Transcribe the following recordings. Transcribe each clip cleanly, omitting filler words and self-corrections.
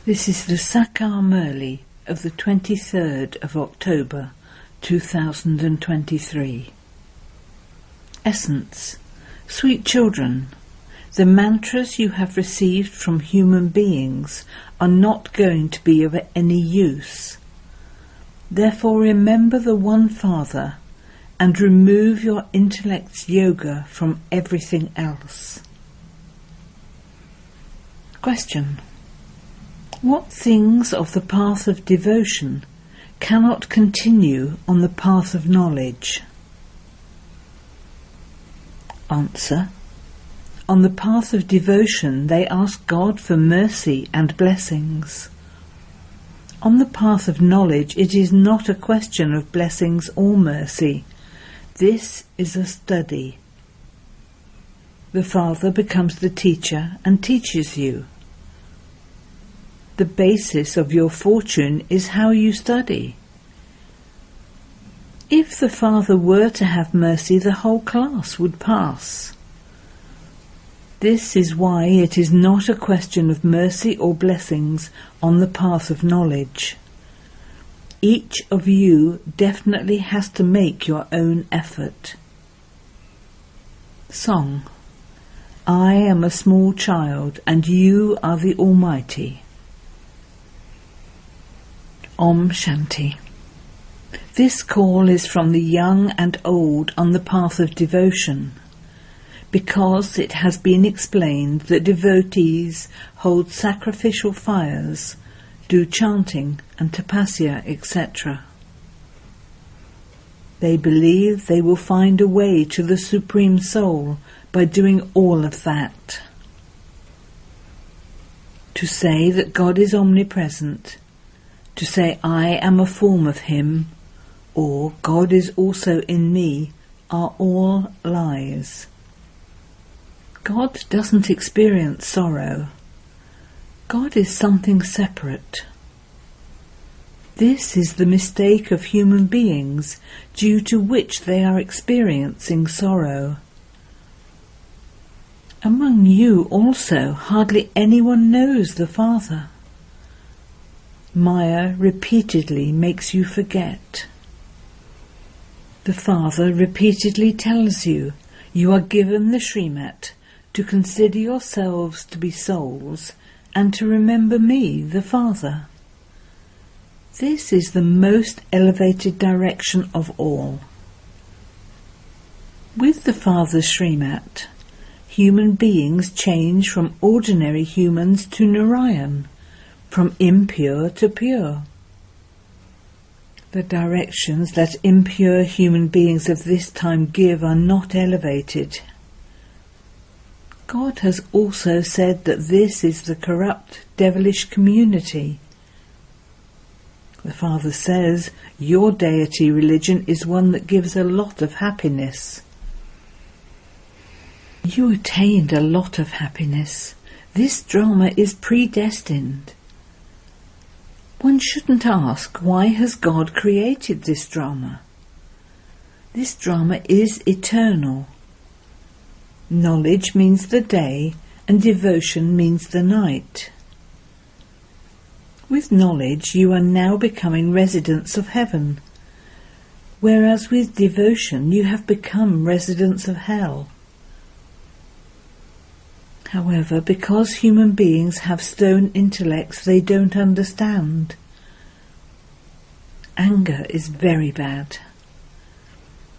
This is the Sakar Murli of the 23rd of October 2023. Essence. Sweet children, the mantras you have received from human beings are not going to be of any use. Therefore remember the One Father and remove your intellect's yoga from everything else. Question. What things of the path of devotion cannot continue on the path of knowledge? Answer. On the path of devotion they ask God for mercy and blessings. On the path of knowledge it is not a question of blessings or mercy. This is a study. The Father becomes the teacher and teaches you. The basis of your fortune is how you study. If the Father were to have mercy, the whole class would pass. This is why it is not a question of mercy or blessings on the path of knowledge. Each of you definitely has to make your own effort. Song. I am a small child and you are the Almighty. Om Shanti. This call is from the young and old on the path of devotion, because it has been explained that devotees hold sacrificial fires, do chanting and tapasya, etc. They believe they will find a way to the Supreme Soul by doing all of that. To say that God is omnipresent, to say I am a form of Him, or God is also in me, are all lies. God doesn't experience sorrow. God is something separate. This is the mistake of human beings, due to which they are experiencing sorrow. Among you also hardly anyone knows the Father. Maya repeatedly makes you forget. The Father repeatedly tells you, you are given the Srimat to consider yourselves to be souls and to remember me, the Father. This is the most elevated direction of all. With the Father's Srimat, human beings change from ordinary humans to Narayan, from impure to pure. The directions that impure human beings of this time give are not elevated. God has also said that this is the corrupt, devilish community. The Father says, your deity religion is one that gives a lot of happiness. You attained a lot of happiness. This drama is predestined. One shouldn't ask, why has God created this drama? This drama is eternal. Knowledge means the day and devotion means the night. With knowledge you are now becoming residents of heaven, whereas with devotion you have become residents of hell. However, because human beings have stone intellects they don't understand. Anger is very bad.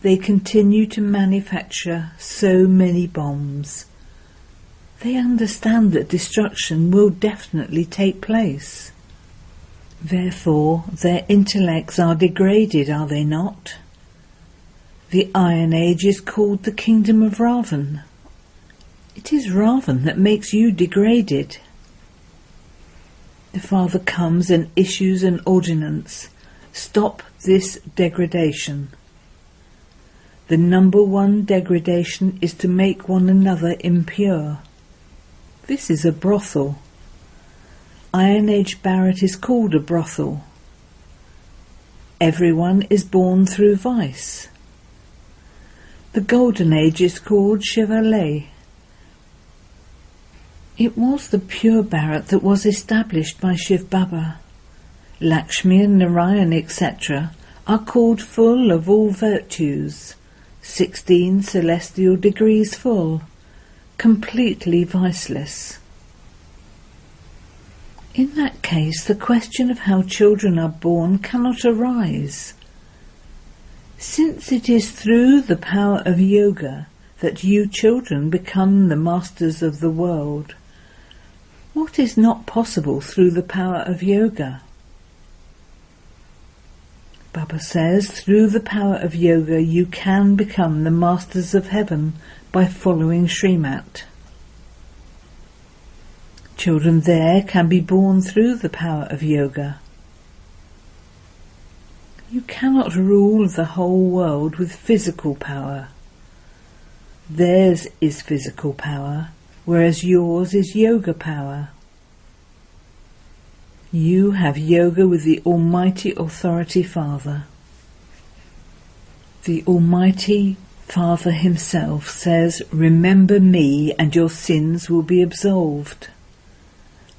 They continue to manufacture so many bombs. They understand that destruction will definitely take place. Therefore, their intellects are degraded, are they not? The Iron Age is called the Kingdom of Ravan. It is Ravan that makes you degraded. The Father comes and issues an ordinance. Stop this degradation. The number one degradation is to make one another impure. This is a brothel. Iron Age Bharat is called a brothel. Everyone is born through vice. The Golden Age is called Shivalay. It was the pure Bharat that was established by Shiv Baba. Lakshmi and Narayan, etc., are called full of all virtues, 16 celestial degrees full, completely viceless. In that case, the question of how children are born cannot arise. Since it is through the power of yoga that you children become the masters of the world, what is not possible through the power of yoga? Baba says, through the power of yoga you can become the masters of heaven by following Srimat. Children there can be born through the power of yoga. You cannot rule the whole world with physical power. Theirs is physical power, whereas yours is yoga power. You have yoga with the Almighty Authority Father. The Almighty Father himself says, "Remember me and your sins will be absolved."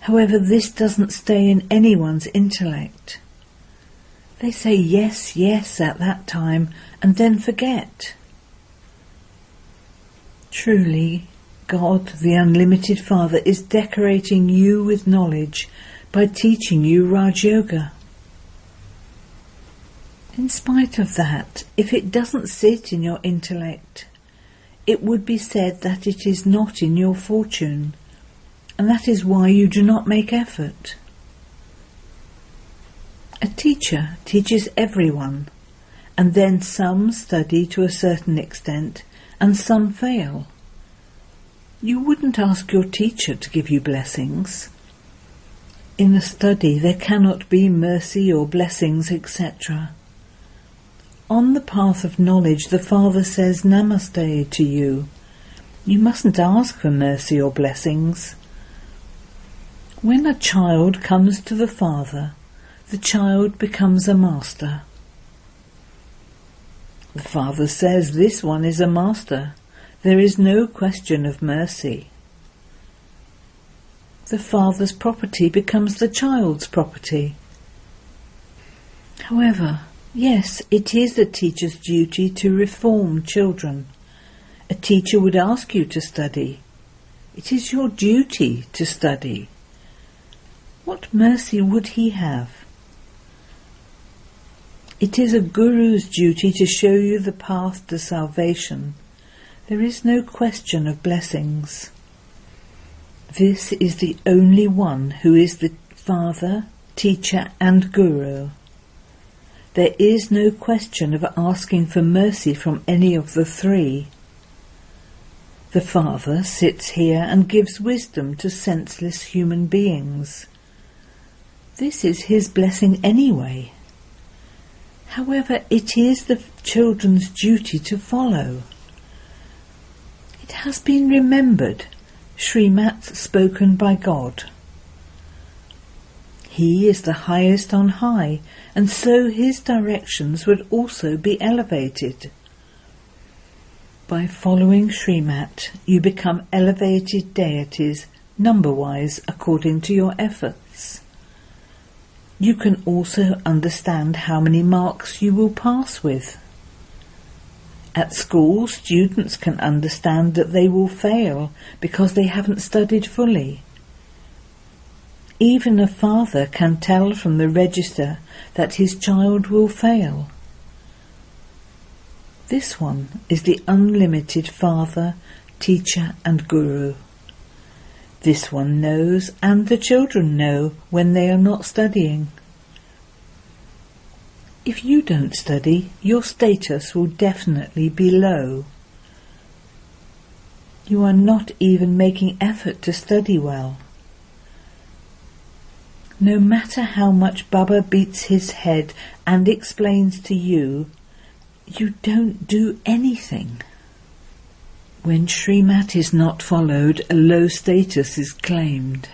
However, this doesn't stay in anyone's intellect. They say yes, yes at that time and then forget. Truly, God, the Unlimited Father, is decorating you with knowledge by teaching you Raj Yoga. In spite of that, if it doesn't sit in your intellect, it would be said that it is not in your fortune, and that is why you do not make effort. A teacher teaches everyone, and then some study to a certain extent and some fail. You wouldn't ask your teacher to give you blessings. In a study there cannot be mercy or blessings, etc. On the path of knowledge the Father says Namaste to you. You mustn't ask for mercy or blessings. When a child comes to the Father, the child becomes a master. The Father says, "This one is a master. There is no question of mercy." The Father's property becomes the child's property. However, yes, it is a teacher's duty to reform children. A teacher would ask you to study. It is your duty to study. What mercy would he have? It is a guru's duty to show you the path to salvation. There is no question of blessings. This is the only one who is the Father, Teacher and Guru. There is no question of asking for mercy from any of the three. The Father sits here and gives wisdom to senseless human beings. This is his blessing anyway. However, it is the children's duty to follow. It has been remembered, Srimat spoken by God. He is the highest on high, and so his directions would also be elevated. By following Srimat, you become elevated deities, number-wise according to your efforts. You can also understand how many marks you will pass with. At school, students can understand that they will fail because they haven't studied fully. Even a father can tell from the register that his child will fail. This one is the unlimited Father, Teacher and Guru. This one knows, and the children know, when they are not studying. If you don't study, your status will definitely be low. You are not even making effort to study well. No matter how much Baba beats his head and explains to you, you don't do anything. When Srimat is not followed, a low status is claimed.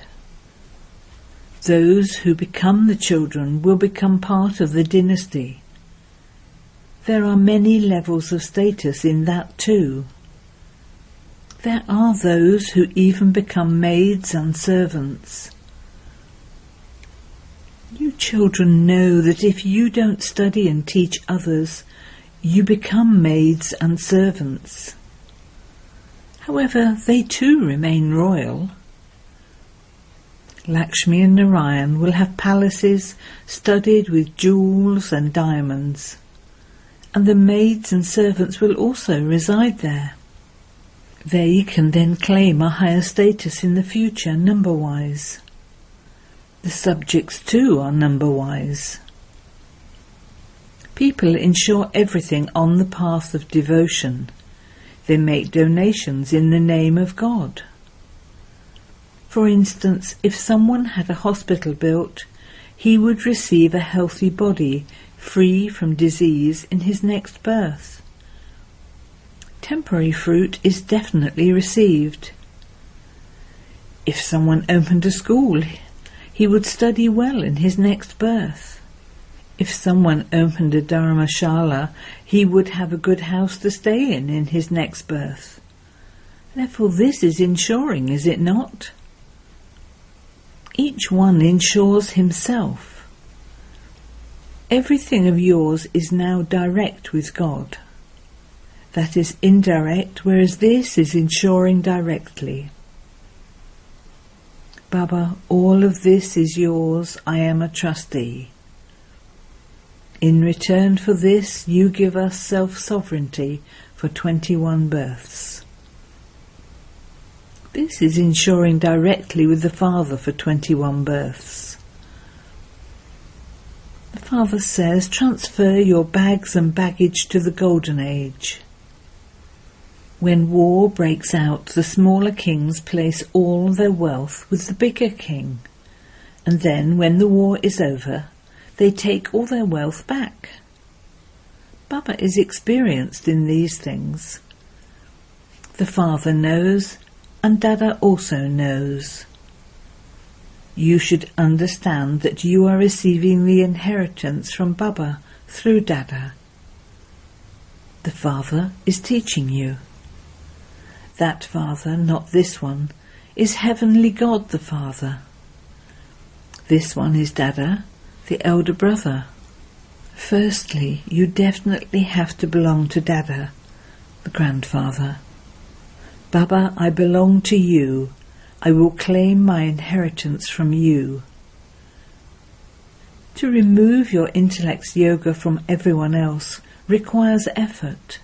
Those who become the children will become part of the dynasty. There are many levels of status in that too. There are those who even become maids and servants. You children know that if you don't study and teach others, you become maids and servants. However, they too remain royal. Lakshmi and Narayan will have palaces studded with jewels and diamonds, and the maids and servants will also reside there. They can then claim a higher status in the future number-wise. The subjects too are number-wise. People ensure everything on the path of devotion. They make donations in the name of God. For instance, if someone had a hospital built, he would receive a healthy body, free from disease in his next birth. Temporary fruit is definitely received. If someone opened a school, he would study well in his next birth. If someone opened a dharmashala, he would have a good house to stay in his next birth. Therefore this is ensuring, is it not? Each one ensures himself. Everything of yours is now direct with God. That is indirect, whereas this is ensuring directly. Baba, all of this is yours. I am a trustee. In return for this, you give us self-sovereignty for 21 births. This is ensuring directly with the Father for 21 births. The Father says, transfer your bags and baggage to the Golden Age. When war breaks out, the smaller kings place all their wealth with the bigger king, and then, when the war is over, they take all their wealth back. Baba is experienced in these things. The Father knows, and Dada also knows. You should understand that you are receiving the inheritance from Baba through Dada. The Father is teaching you. That Father, not this one, is Heavenly God the Father. This one is Dada, the elder brother. Firstly, you definitely have to belong to Dada, the grandfather. Baba, I belong to you. I will claim my inheritance from you. To remove your intellect's yoga from everyone else requires effort.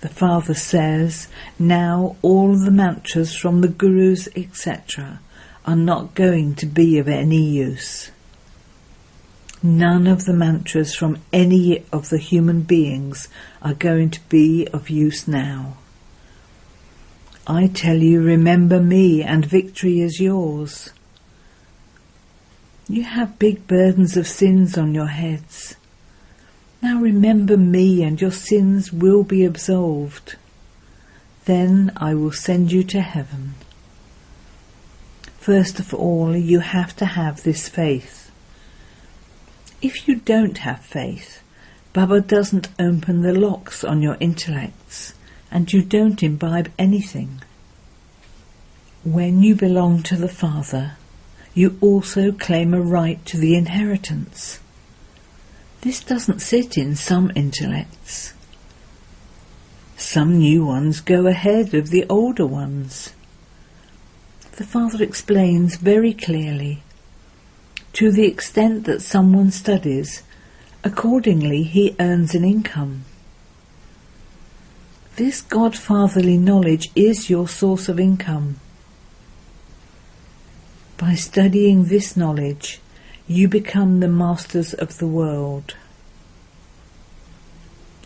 The Father says, now all the mantras from the gurus, etc., are not going to be of any use. None of the mantras from any of the human beings are going to be of use now. I tell you, remember me and victory is yours. You have big burdens of sins on your heads. Now remember me and your sins will be absolved. Then I will send you to heaven. First of all, you have to have this faith. If you don't have faith, Baba doesn't open the locks on your intellects, and you don't imbibe anything. When you belong to the Father, you also claim a right to the inheritance. This doesn't sit in some intellects. Some new ones go ahead of the older ones. The Father explains very clearly, to the extent that someone studies, accordingly he earns an income. This godfatherly knowledge is your source of income. By studying this knowledge, you become the masters of the world.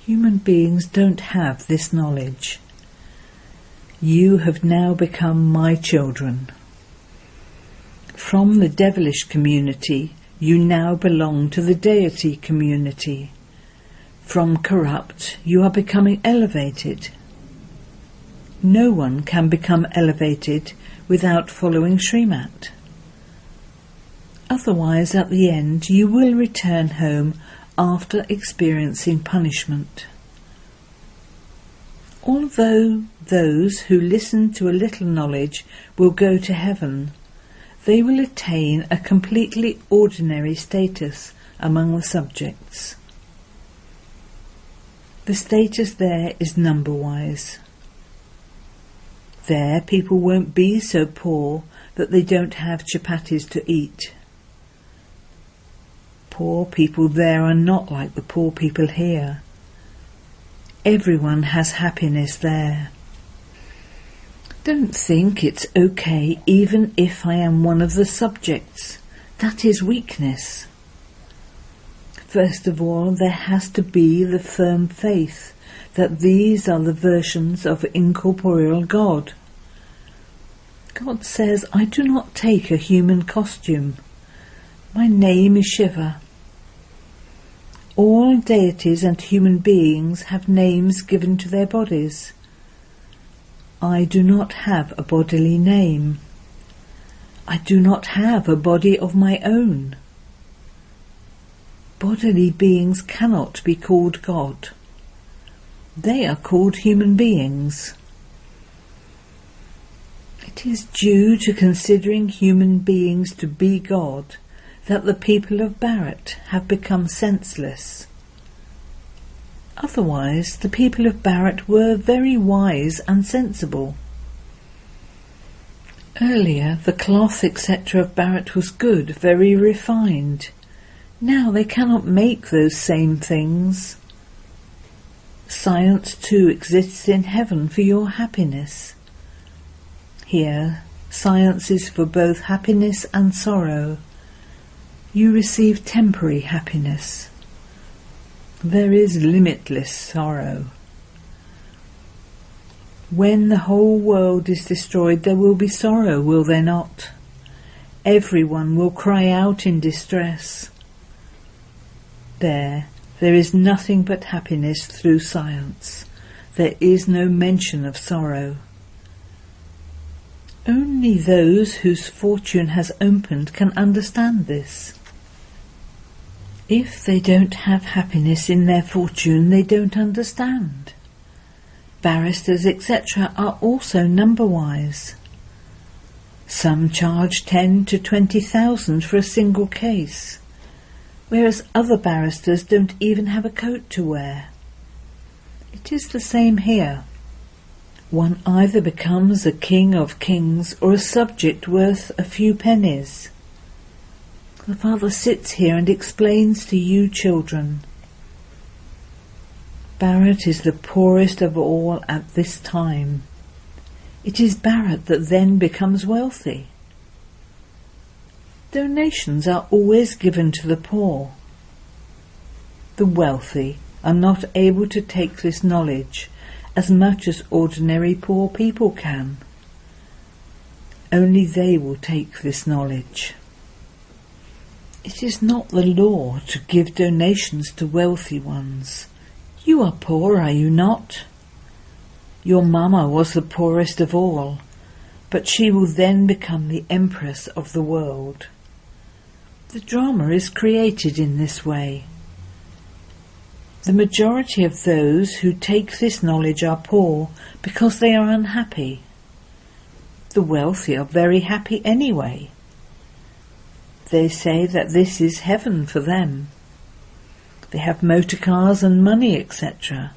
Human beings don't have this knowledge. You have now become my children. From the devilish community, you now belong to the deity community. From corrupt, you are becoming elevated. No one can become elevated without following Srimat. Otherwise, at the end, you will return home after experiencing punishment. Although those who listen to a little knowledge will go to heaven, they will attain a completely ordinary status among the subjects. The status there is number-wise. There people won't be so poor that they don't have chapatis to eat. Poor people there are not like the poor people here. Everyone has happiness there. Don't think it's okay even if I am one of the subjects. That is weakness. First of all, there has to be the firm faith that these are the versions of incorporeal God. God says, I do not take a human costume. My name is Shiva. All deities and human beings have names given to their bodies. I do not have a bodily name. I do not have a body of my own. Bodily beings cannot be called God. They are called human beings. It is due to considering human beings to be God that the people of Bharat have become senseless. Otherwise, the people of Bharat were very wise and sensible. Earlier, the cloth, etc. of Bharat was good, very refined. Now they cannot make those same things. Science too exists in heaven for your happiness. Here, science is for both happiness and sorrow. You receive temporary happiness. There is limitless sorrow. When the whole world is destroyed, there will be sorrow, will there not? Everyone will cry out in distress. There is nothing but happiness through science. There is no mention of sorrow. Only those whose fortune has opened can understand this. If they don't have happiness in their fortune, they don't understand. Barristers, etc. are also number-wise. Some charge 10 to 20,000 for a single case, whereas other barristers don't even have a coat to wear. It is the same here. One either becomes a king of kings or a subject worth a few pennies. The Father sits here and explains to you children. Bharat is the poorest of all at this time. It is Bharat that then becomes wealthy. Donations are always given to the poor. The wealthy are not able to take this knowledge as much as ordinary poor people can. Only they will take this knowledge. It is not the law to give donations to wealthy ones. You are poor, are you not? Your mama was the poorest of all, but she will then become the empress of the world. The drama is created in this way. The majority of those who take this knowledge are poor because they are unhappy. The wealthy are very happy anyway. They say that this is heaven for them. They have motor cars and money, etc.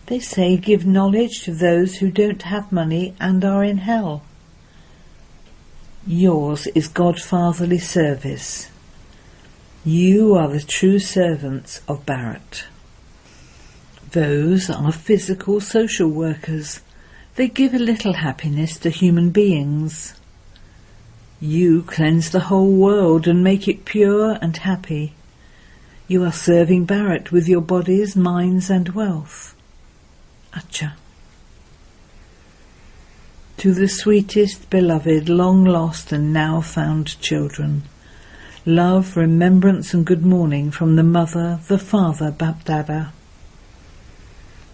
They say give knowledge to those who don't have money and are in hell. Yours is godfatherly service. You are the true servants of Bharat. Those are physical social workers. They give a little happiness to human beings. You cleanse the whole world and make it pure and happy. You are serving Bharat with your bodies, minds and wealth. Acha. To the sweetest, beloved, long lost and now found children, love, remembrance and good morning from the Mother, the Father, Bapdada.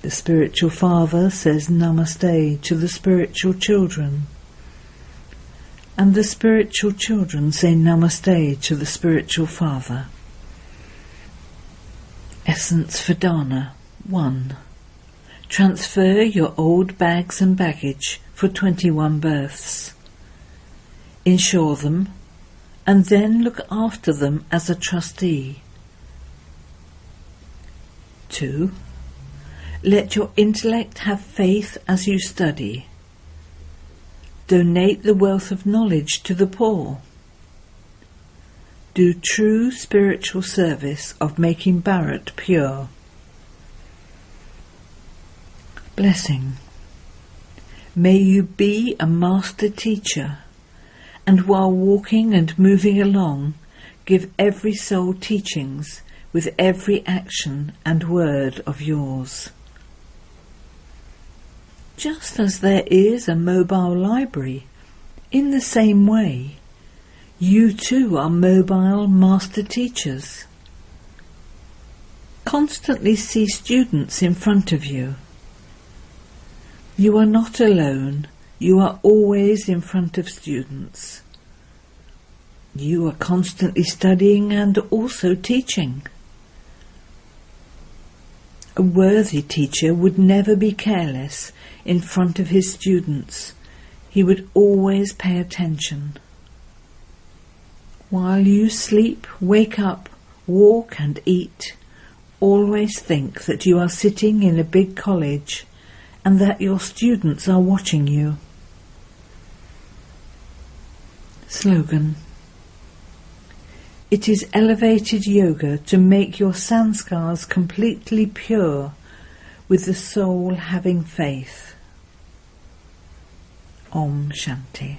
The spiritual father says Namaste to the spiritual children, and the spiritual children say Namaste to the spiritual father. Essence for Dana 1. Transfer your old bags and baggage for 21 births. Insure them and then look after them as a trustee. 2. Let your intellect have faith as you study. Donate the wealth of knowledge to the poor. Do true spiritual service of making Bharat pure. Blessing. May you be a master teacher, and while walking and moving along, give every soul teachings with every action and word of yours. Just as there is a mobile library, in the same way, you too are mobile master teachers. Constantly see students in front of you. You are not alone, you are always in front of students. You are constantly studying and also teaching. A worthy teacher would never be careless in front of his students. He would always pay attention. While you sleep, wake up, walk and eat, always think that you are sitting in a big college and that your students are watching you. Slogan. It is elevated yoga to make your sanskars completely pure, with the soul having faith. Om Shanti.